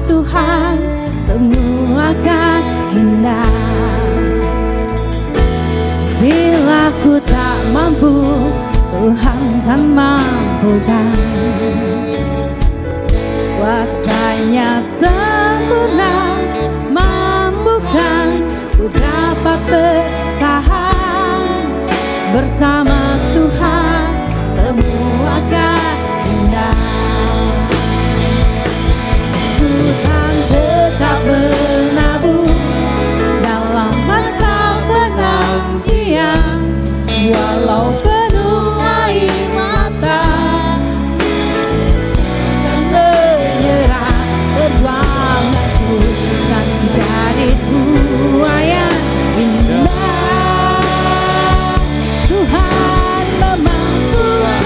Tuhan semua akan indah. Bila ku tak mampu, Tuhan kan mampukan. Kuasanya sempurna, mampukan ku dapat bertahan. Bersama Tuhan semua akan indah. Tuhan tetap menabur dalam masa penantian, walau penuh air mata dan menyerah. Perjuanganku kan jadi tuayan indah. Tuhan memampukan,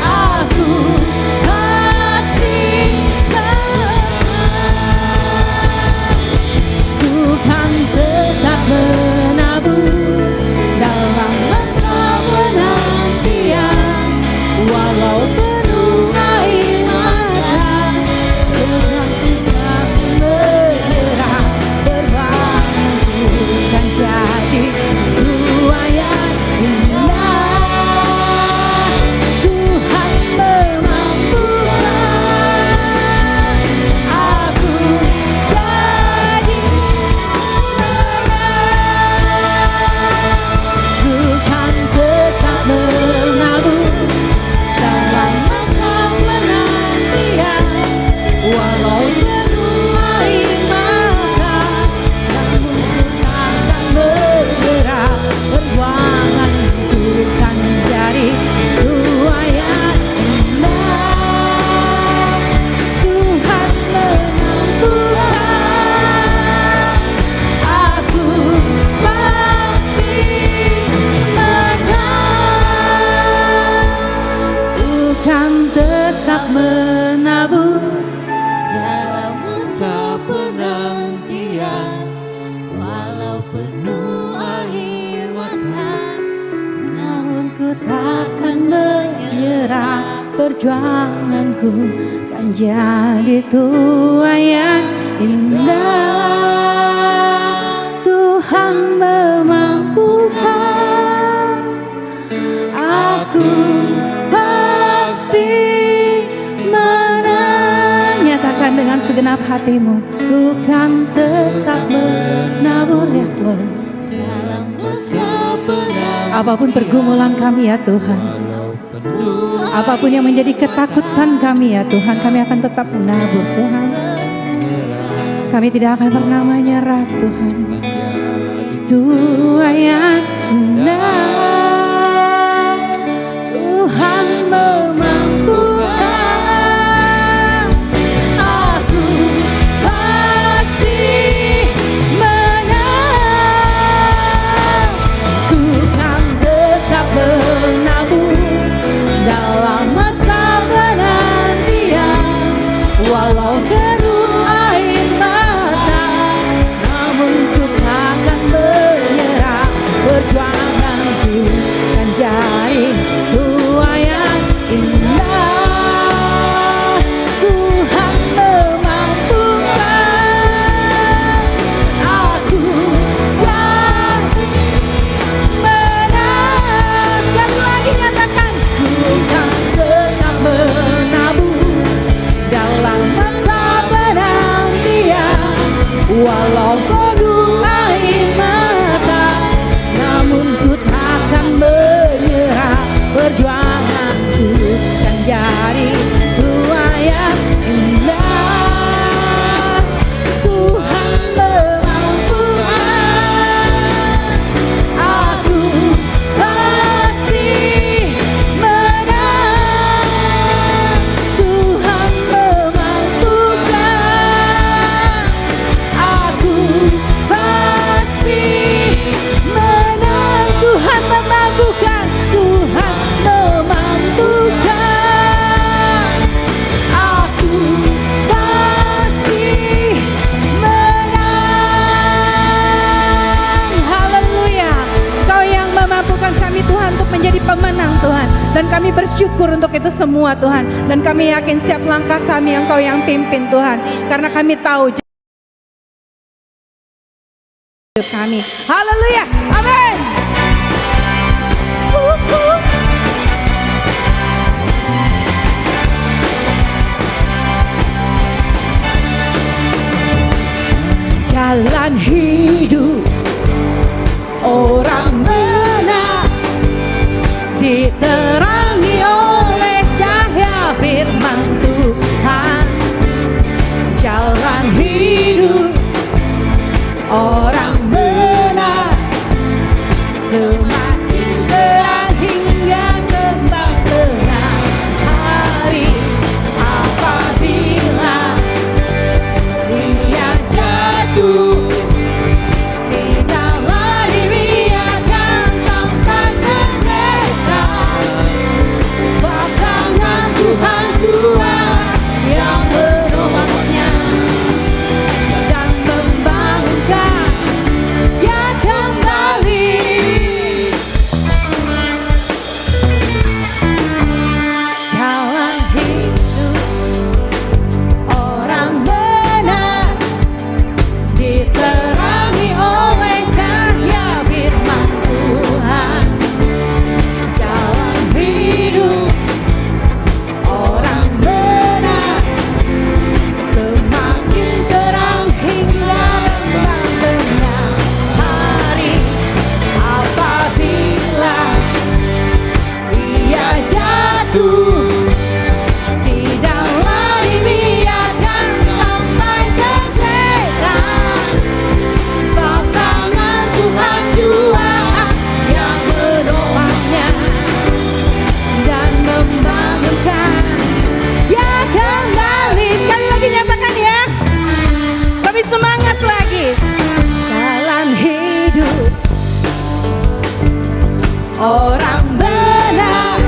aku pasti menang. Tuhan tetap menabur dalam masa penantian, walau penuh air mata. Tuhan tidak menyerah, berbantu kan jadi tuayan indah. Tuhan memampukan, aku jadi menang. Tuhan tetap menabur dalam masa penantian, walau penuh air mata. Namun ku takkan menyerah, perjuanganku kan jadi tuayan indah. Tuhan menampukan, aku pasti menang. Tuhan tetap menabur dalam masa penantian, walau penuh air mata. Namun ku takkan menyerah, perjuanganku kan jadi tuayan indah. Tuhan memampukan, aku pasti menang. Nyatakan dengan segenap hatimu, Tuhan tetap menabur. Yes Lord. dalam masa penantian, Apapun pergumulan kami ya Tuhan, apapun yang menjadi ketakutan kami ya Tuhan, kami akan tetap menabur Tuhan. Kami tidak akan pernah menyerah Tuhan. Tuayan indah, Tuhan memampukan, aku pasti menang. Tuhan tetap menabur dalam masa penantian, walau penuh air mata. Namun ku takkan menyerah, perjuanganku kan jadi tuayan indah. Tuhan memampukan, aku jadi menang. Sekali lagi nyatakan, Tuhan tetap menabur dalam masa penantian, walau penuh air mata. Namun ku takkan menyerah, perjuanganku kan jadi tuayan indah. Tuhan memampukan, aku pasti menang. Tuhan memampukan, aku pasti menang. Tuhan memampukan, Tuhan memampukan, aku pasti menang. Haleluya, Kau yang memampukan kami Tuhan untuk menjadi pemenang Tuhan. Dan kami bersyukur untuk itu semua Tuhan. Dan kami yakin setiap langkah kami Engkau yang pimpin Tuhan. Karena kami tahu hidup kami. Haleluya. Amin. Jalan hidup orang benar diterangi oleh cahaya firman Tuhan. Jalan hidup orang benar semakin terang hingga kembang tengah hari. Apabila dia jatuh, tidaklah dibiarkan sampai tergesa. Sebab tangan Tuhan kuat yang menolongnya dan membangunkan dia kembali. Jalan hidup orang benar diterangi oleh cahaya firman Tuhan. Jalan hidup orang benar semakin terang hingga kembang tengah hari. Apabila ia jatuh, tidaklah dibiarkan sampai tersesat. Sebab tangan Tuhan kuat yang menolongnya dan membangunkan dia kembali. Sekali lagi nyatakan ya, lebih semangat lagi. Jalan hidup orang benar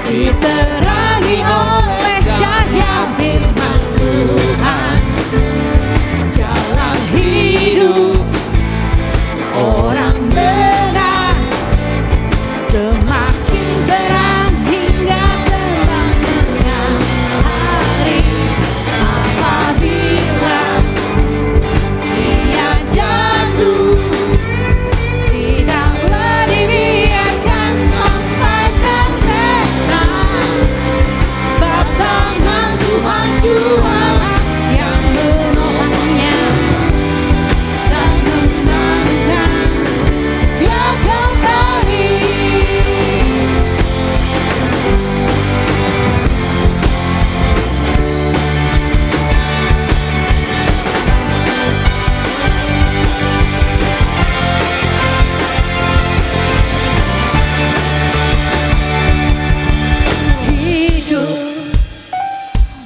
diterangi oleh cahaya firman Tuhan. Jalan hidup orang benar semakin terang hingga kembang tengah hari. Apabila dia jatuh, tidaklah dibiarkan sampai tersesat. Sebab tangan Tuhan kuat yang menolongnya dan membangunkan dia kembali. Hidup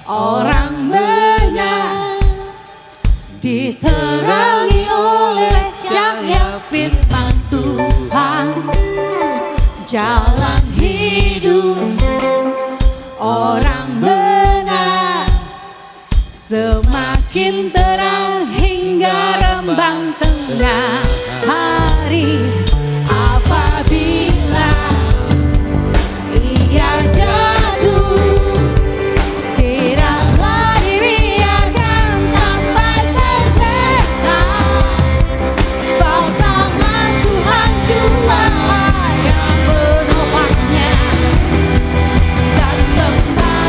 orang benar diterangi oleh cahaya firman Tuhan. Jalan hidup orang benar semakin terang hingga rembang tengah hari. Apabila ia jatuh, tidaklah dibiarkan sampai tersesat. Sebab tangan Tuhan kuat yang menolongnya dan membangunkan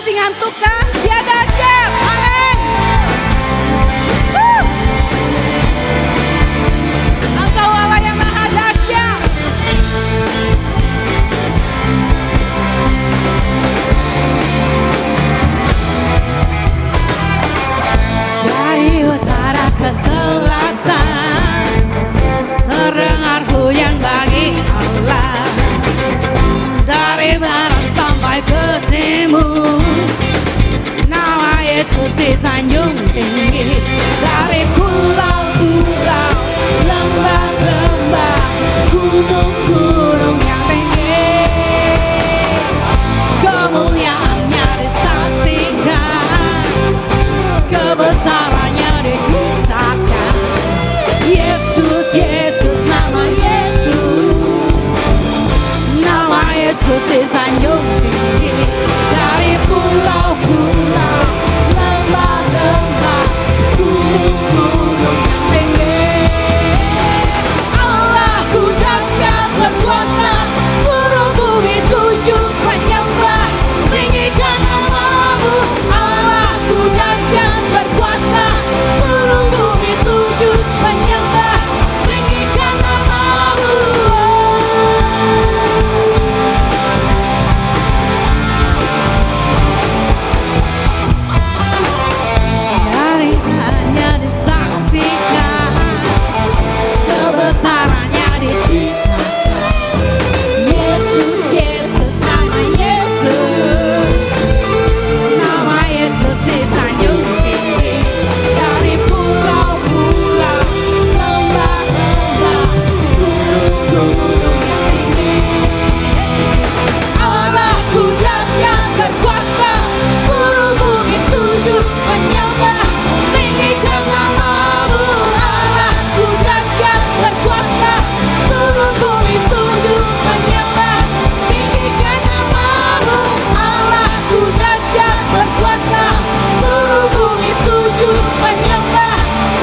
masih ngantuk kan? Tiada aja. Amin. Engkau Allah yang maha dahsyat. Dari utara ke selatan terdengar hujan bagi Allah. Dari barat sampai ke timur nama Yesus disanjung tinggi. Dari pulau-pulau, lembah-lembah, gunung-gunung yang tinggi, kemuliaannya disaksikan, kebesarannya diceritakan. Yesus, Yesus, nama Yesus, nama Yesus disanjung tinggi. Dari pulau-pulau, lembah-lembah, gunung-gunung yang tinggi, Allahku dahsyat berkuasa, seluruh bumi sujud menyembah, tinggikan namamu. Allahku dahsyat berkuasa, seluruh bumi sujud menyembah, tinggikan namamu. Dari hanya disaksikan, kebesarannya diceritakan. Yesus, Yesus, nama Yesus, nama Yesus disanjung tinggi. Dari pulau-pulau, lembah-lembah, gunung-gunung yang tinggi, Allahku dahsyat berkuasa, seluruh bumi sujud menyembah, tinggikan namamu. Allahku dahsyat berkuasa, seluruh bumi sujud menyembah, tinggikan namamu. Allahku dahsyat berkuasa, seluruh bumi sujud menyembah,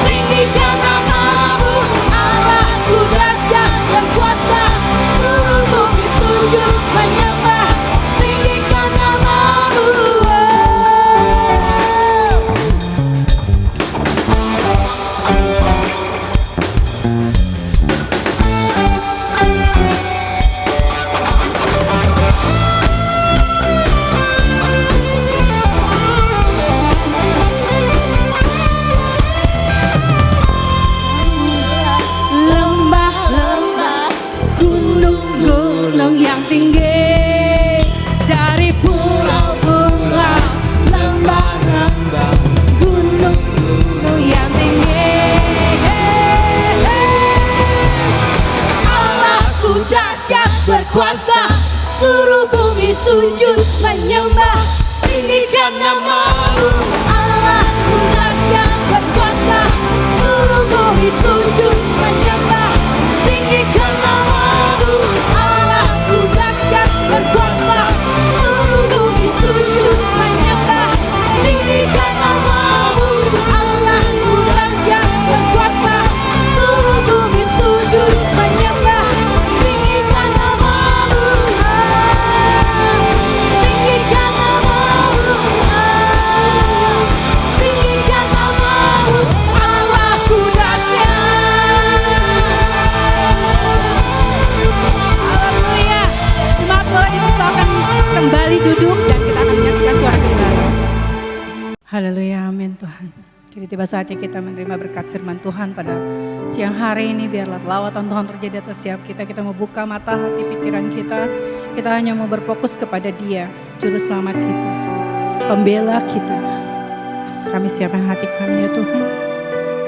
tinggikan namamu. Allahku dahsyat berkuasa, seluruh bumi sujud menyembah, tinggikan namamu. Lembah-lembah, gunung-gunung yang tinggi, dari pulau-pulau, lembah-lembah, gunung-gunung yang tinggi, Allahku dahsyat berkuasa, seluruh bumi sujud menyembah, tinggikan namamu. Allahku dahsyat berkuasa, seluruh bumi sujud menyembah, tinggikan namamu. Allahku dahsyat berkuasa, seluruh bumi sujud menyembah, tinggikan namamu. Allahku dahsyat berkuasa, seluruh bumi sujud menyembah, tinggikan namamu. Tinggikan namamu. Tinggikan namamu. Allahku dahsyat. Haleluya. Jemaat boleh dipersilakan kembali duduk dan kita akan menyaksikan suara gembala. Haleluya, amin Tuhan. Kini tiba saatnya kita menerima berkat firman Tuhan pada siang hari ini. Biarlah lawatan Tuhan terjadi atas setiap kita. Kita mau buka mata hati pikiran kita. Kita hanya mau berfokus kepada Dia, Juru Selamat kita, Pembela kita. Kami siapkan hati kami ya Tuhan.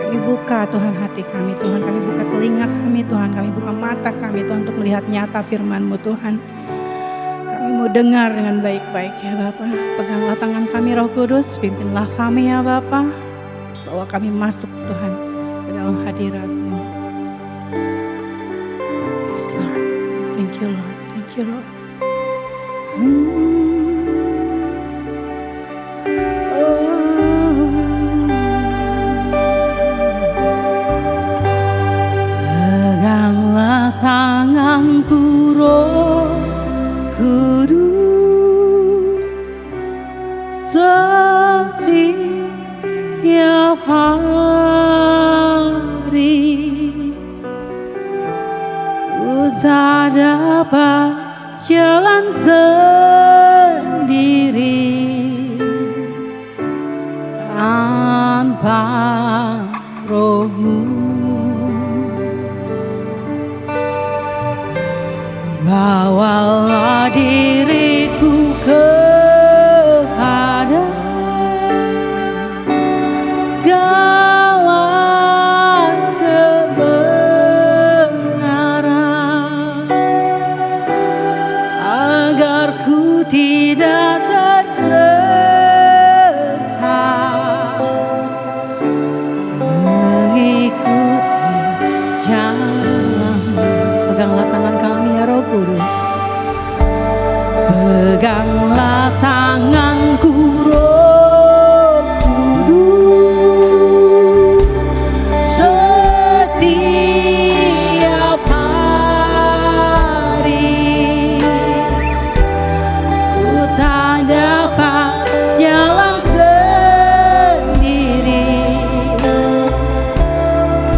Kami buka Tuhan hati kami Tuhan. Kami buka telinga kami Tuhan. Kami buka mata kami Tuhan untuk melihat nyata firman-Mu Tuhan. Kami mau dengar dengan baik-baik ya Bapa. Peganglah tangan kami Roh Kudus. Pimpinlah kami ya Bapa. Bawa kami masuk Tuhan ke dalam hadirat-Mu. Yes Lord. Thank you Lord. Thank you Lord. Peganglah tanganku Roh Kudus, tak dapat jalan sendiri tanpa Roh-Mu. Bawalah diriku kepada segala kebenaran, agar ku tidak tersesat mengikuti jalan. Peganglah tangan kami ya Roh Kudus, peganglah tanganku Roh Kudus, setiap hari ku tak dapat jalan sendiri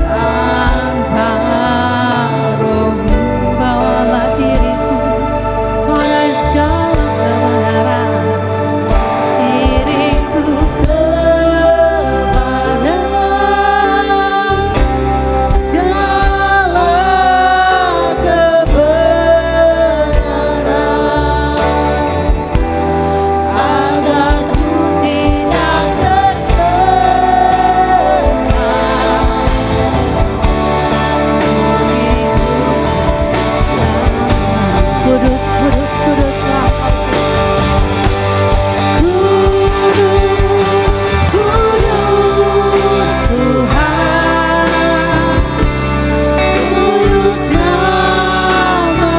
tanpa Roh-Mu. Bawalah diriku pada segala kebenaran, diriku kepada segala kebenaran, agar ku tidak tersesat Kudus, kudus, kuduslah Kudus, kudus Tuhan, kudus nama-Mu.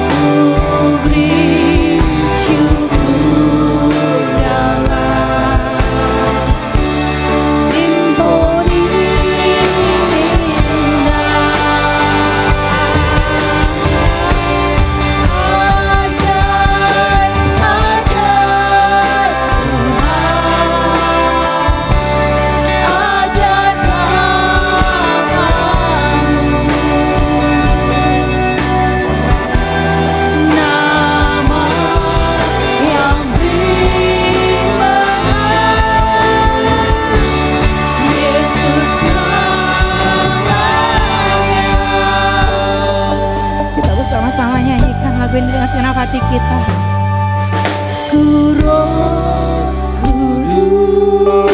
Ku beri syukur dalam simponi kita bersama-sama nyanyikan lagu ini dengan segenap hati kita. Ku Roh Kudus,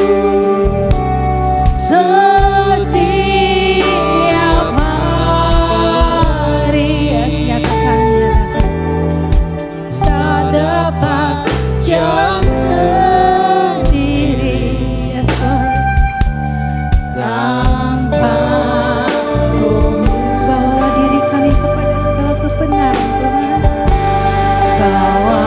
setiap hari, yes, nyatakan, tak dapat jalan sendiri, yes Lord, tanpa Roh-Mu. Bawalah diri kami kepada segala kebenaran Tuhan, bawa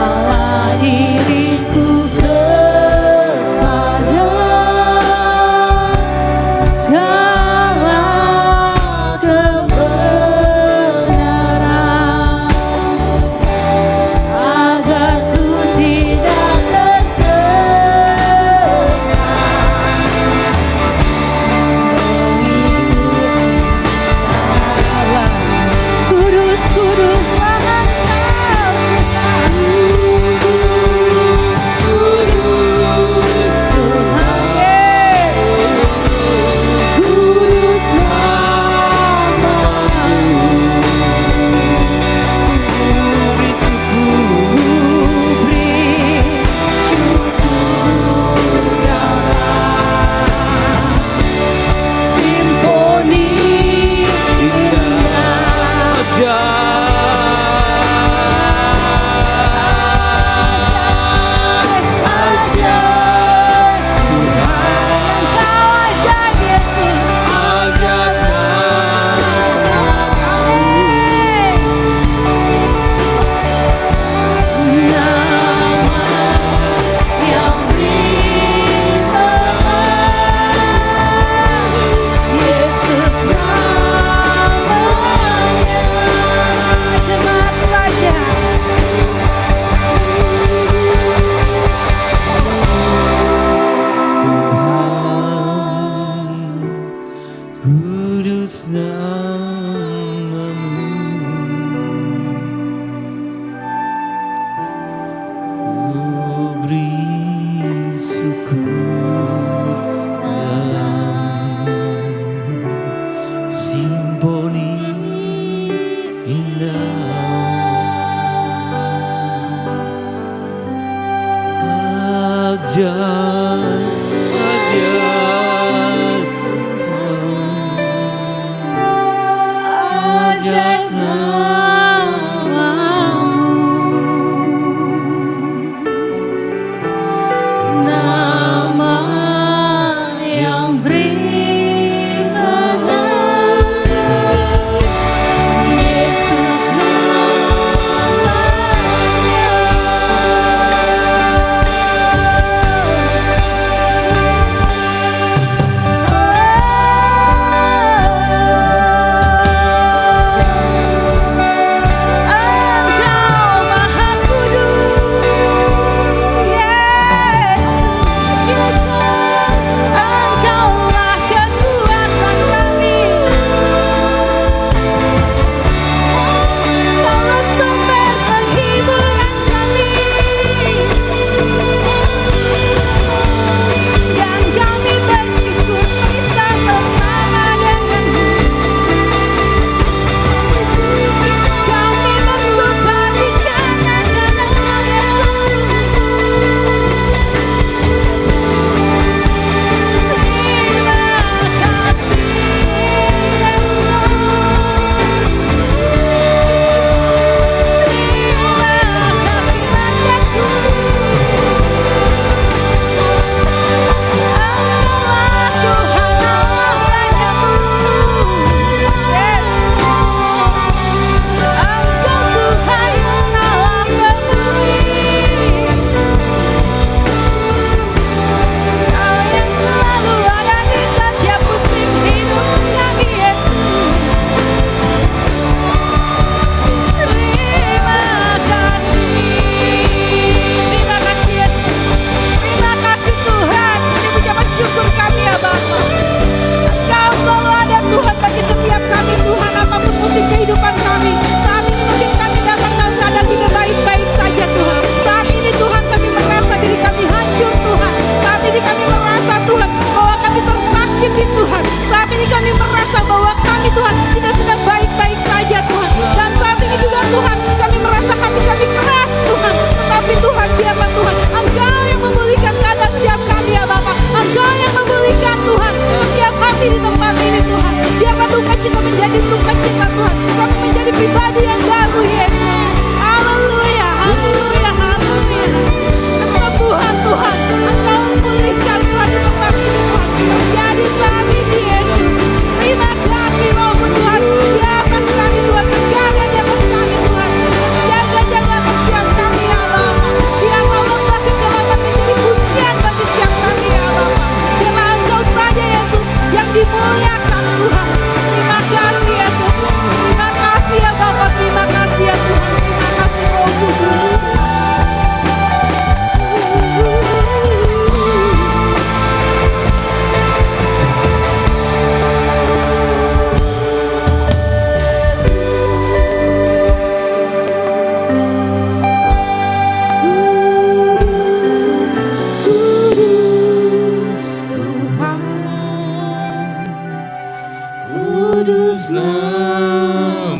kudus namamu.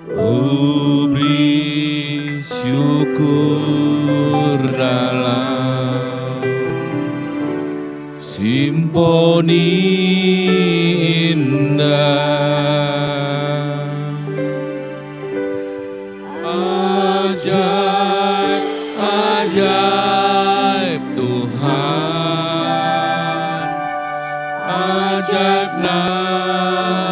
Ku beri syukur dalam simfoni indah. Ajaib, ajaib Tuhan, ajaib nama